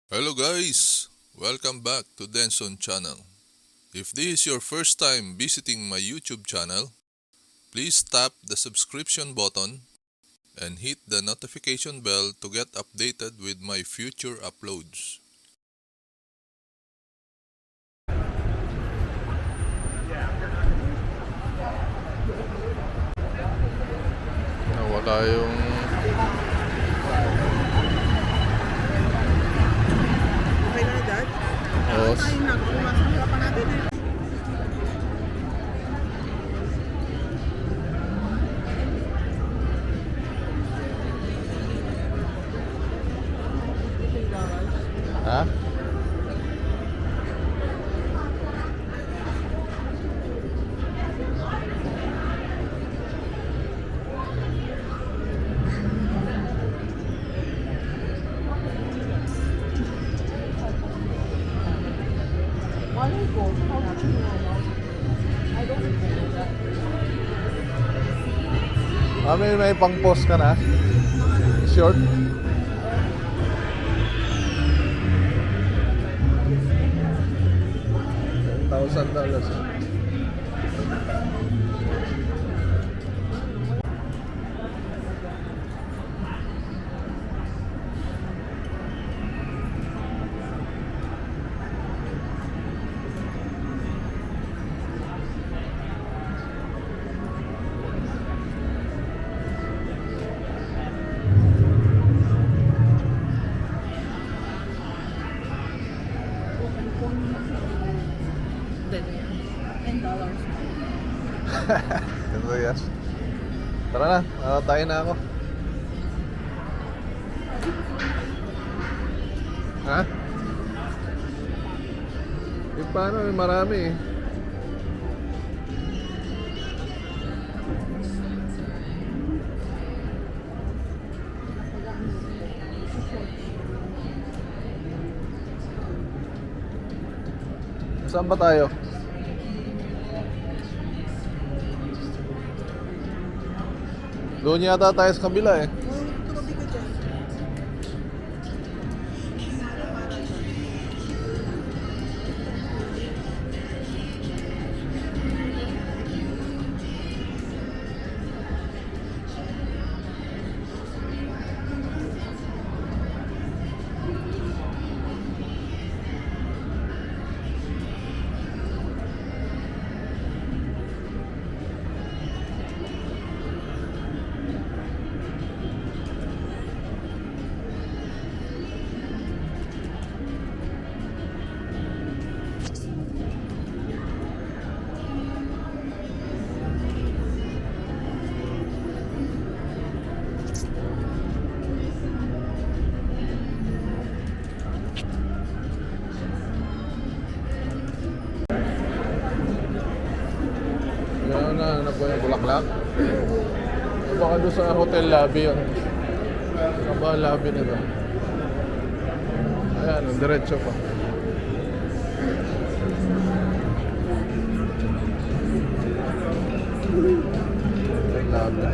Hello guys! Welcome back to Denson channel. If this is your first time visiting my YouTube channel, please tap the subscription button and hit the notification bell to get updated with my future uploads. Nawala yung Okay na, Dad? os. Tayo na, pumasok pa natin eh. Ha? Malay ko, how much you know? I don't know that. May pang-post ka na? Short? $1,000. $10. Ito yan. Tara na, tayo na ako. Ha? Paano? Marami eh. Saan ba tayo? Doon yata tayo sa kabila eh. Tumabi ka dyan. Yan na, ano po yung bulaklak? Baka doon sa hotel lobby yun. Sa ba lobby nito? Ayan, diretso pa. Hotel lobby.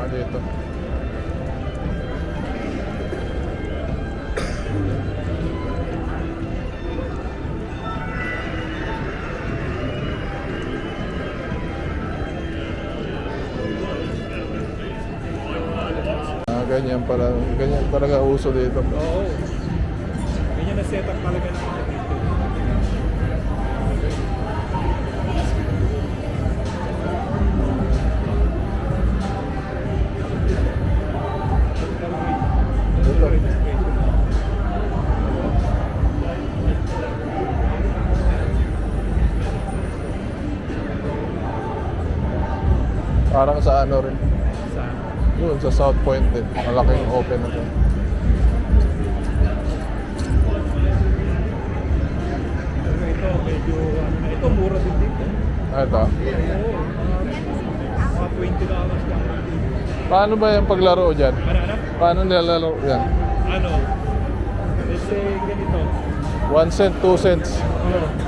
Dito. Ganyan talaga uso dito. Oo. Ganyan na setup talaga natin. Parang sa ano rin. Sa Yun, sa South Point din. Malaking open na to. pero ito, medyo, ano na, ito mura din dito. Ah, ito. Oo, mga $20 lang. Paano ba yung paglaro dyan? Ano? Paano nilalaro yan? Ano? Let's say, ganito. 1 cent, 2 cents. Oo.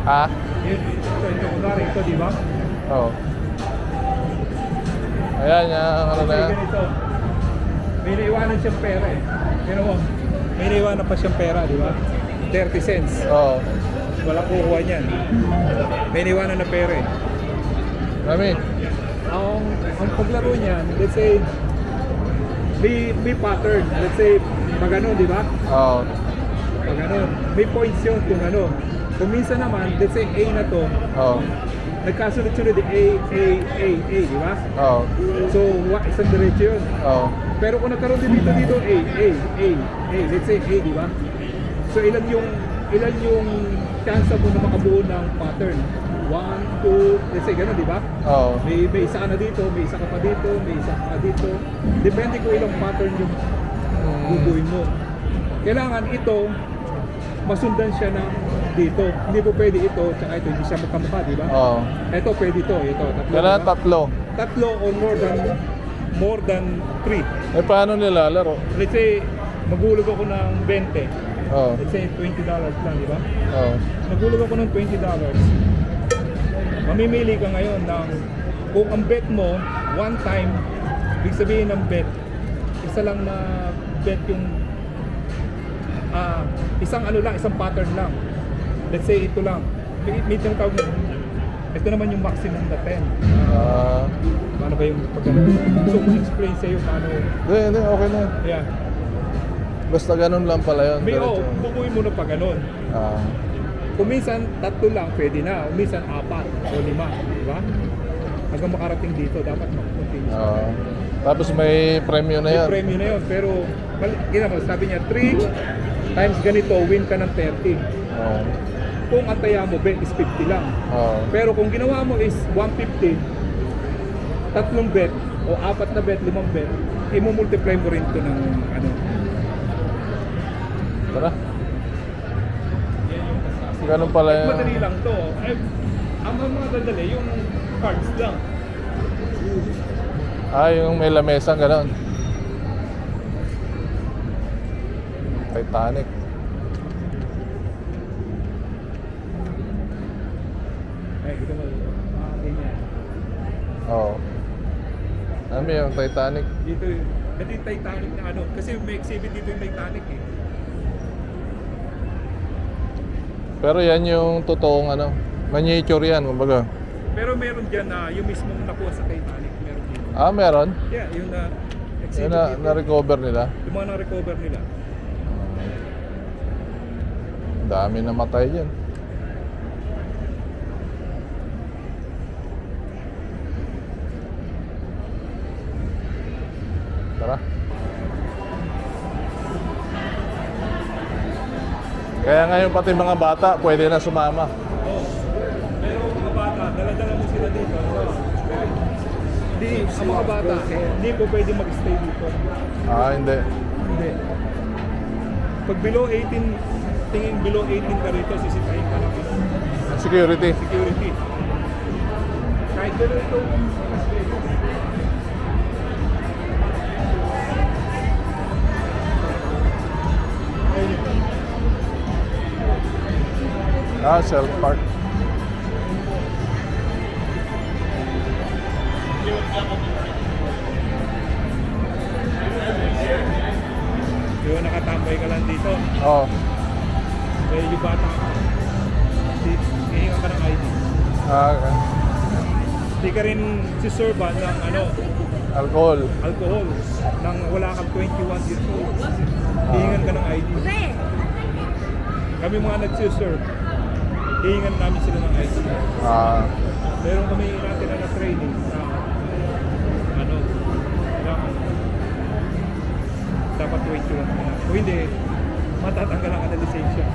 Ha? Ito, kunwari, ito, di ba? Oo. Ayan, yung ano na yan. Ganito. May naiwanan siyang pera eh. Pero mo, may naiwanan pa siyang pera, di ba? 30 cents. Oo. Wala kukuha niyan. May naiwanan na pera eh. Rami. Ang paglaro niyan, let's say, may pattern. Let's say, pag ano, di ba? Oo. Pag ano, may points yun kung ano. Kung minsan naman, let's say A na to, Oo. nagkasunod-sunod A, di ba? Oo. So, isang diretso yun. Oo. Pero kung nagkaroon din dito, A, let's say A, di ba? So, ilan yung chance mo na makabuo ng pattern? 1, 2, let's say gano'n, di ba? Oo. May isa ka na dito, may isa ka pa dito, may isa ka pa dito. Depende kung ilang pattern yung bubuin mo. Kailangan ito, masundan siya ng dito. Hindi po pwede ito, tsaka ito, hindi siya magkamukha, di ba? Oo. Ito, pwede ito, tatlo. Kailangan diba? tatlo. Tatlo or more than 3. Eh, paano nilalaro? Let's say, maghulog ako ng 20. Oo. Let's say, $20 lang, di ba? Oo. Naghulog ako ng $20. Mamimili ka ngayon ng, kung ang bet mo, one time, ibig sabihin ng bet, isa lang na bet yung, isang pattern lang. Let's say, ito lang. May tinatawag na, ito naman yung maximum na 10. Paano ba yung pagkano? So, explain sa'yo paano. Hindi, okay na. Yeah. Basta ganun lang pala yun. May diretso. bubuin mo na pa ganun. Ah. Kung minsan, 3 lang, pwede na. Kung minsan, 4 o 5. Di ba? Hanggang makarating dito, dapat mag-continue. Tapos may premyo na May yan. premyo na yun. Pero, sabi niya, 3 times ganito, win ka ng 30. Oo. Kung ang taya mo, bet is 50 lang. Oo. Pero kung ginawa mo is 150, 3 bet, o 4 na bet, 5 bet, i-multiply mo rin ito ng ano. Tara. Ganun pala yan. Madali lang to. Ang mga dadali, yung cards lang. Yung may lamesa, ganun. Titanic. Ay, ito mo. Ganyan. Oo. Ano yung Titanic? Dito, ito yung Titanic na ano. Kasi may exhibit dito yung Titanic eh. Pero yan yung totoong ano, miniature yan, kumbaga. Pero meron dyan na yung mismong nakuha sa Titanic. Meron dito. Meron? Yeah, yung na Yan exhibit na, dito. na-recover nila. Yung mga na-recover nila. Dami namatay dyan. Tara. Kaya ngayon pati mga bata pwede na sumama. Oh. Pero mga bata, dala-dala mo sila dito. Hindi, ang mga bata, hindi po pwede mag-stay dito. Hindi. Hindi. Pag below 18, tingin below 18 ka rito, sisitahin ka ng Security. security. Kahit gano'n ito, Self-park. yung nakatambay ka lang dito, Oo. eh, yung bata ka, hihingan ka ng ID. Okay. Hindi ka rin siserban ng ano, Alcohol. alcohol nang wala kang 21 years old. Hihingan ka ng ID. Kami mga nagsiserve. hihingan namin sila ng ID. Ah, Pero kami natin na training na ano, kailangan dapat 21 na lang. Kung hindi, matatanggalan ka ng lisensya.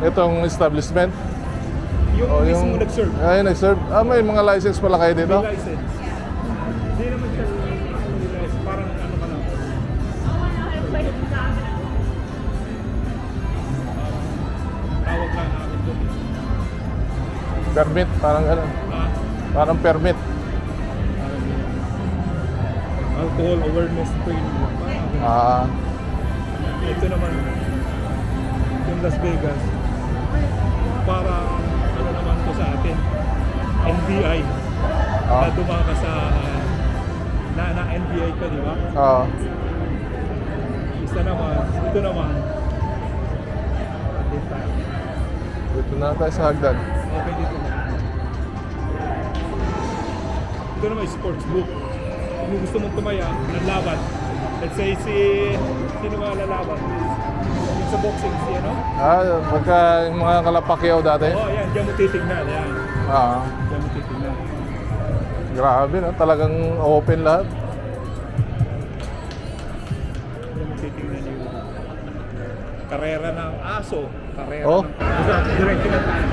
itong establishment. Yung O mismo nag-serve, Ay, nag-serve. May mga license pala kayo dito? may license. Hindi naman siya license, parang ano ka lang. Tawag lang namin doon. Permit, parang gano'n. Ah, Parang permit. parang yun. Alcohol awareness training. Parang ganun. Ah, Ito naman, yung Las Vegas, para ano naman to sa atin, NBI, Ah. na dumaka sa, na NBI ka, di ba? ah, Isa naman, ito naman, dito tayo. dito na tayo sa hagdan. Okay, dito na. Ito naman, sports book. Kung gusto mong tumaya, ng laban. Let's say sino nga lalaban? Yung sa boxing, si ano? Pagka yung mga kalapakyaw dati. Oo, yan, diyan mo titignan, yan. Ah, Diyan mo titignan. grabe no, talagang open lahat. Yung titingnan yung karera ng aso, karera Oh. ng direction ng tayo.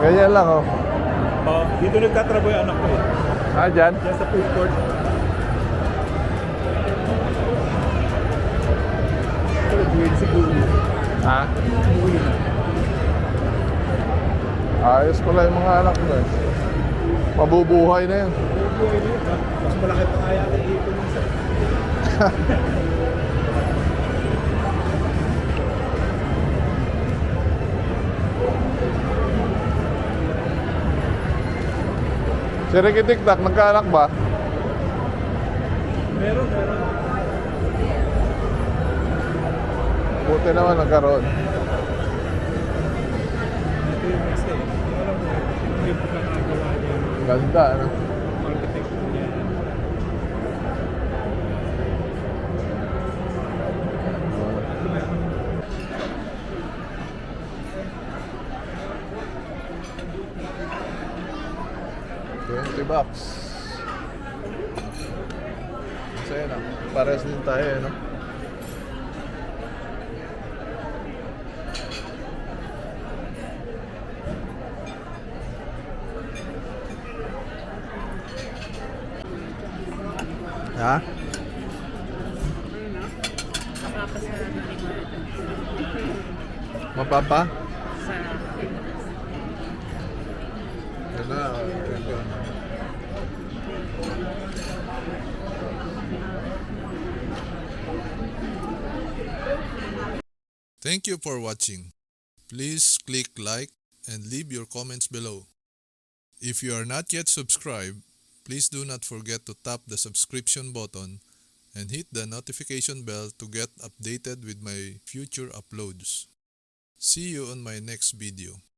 Ganyan lang oh. Oh, dito nagtatrabaho yung anak ko eh. Dyan? Diyan sa food court. Graduate siguro. Ha? Uwi na. Ayos pala yung mga anak mo eh. Mabubuhay na yan. Buhay na yun, ha? Mas malaki pa kaya ako dito minsan. Si Ricky Tiktak, nagkaanak ba? Meron. Buti naman nagkaroon. Ito yung next day. Alam mo, yung pagkakagawa niya. Ganda, ano? Architect niya. $20. Masaya na. Pares din tayo, eh, no? Ha? Mapapa? Yan na. Thank you for watching. Please click like and leave your comments below. If you are not yet subscribed, please do not forget to tap the subscription button and hit the notification bell to get updated with my future uploads. See you on my next video.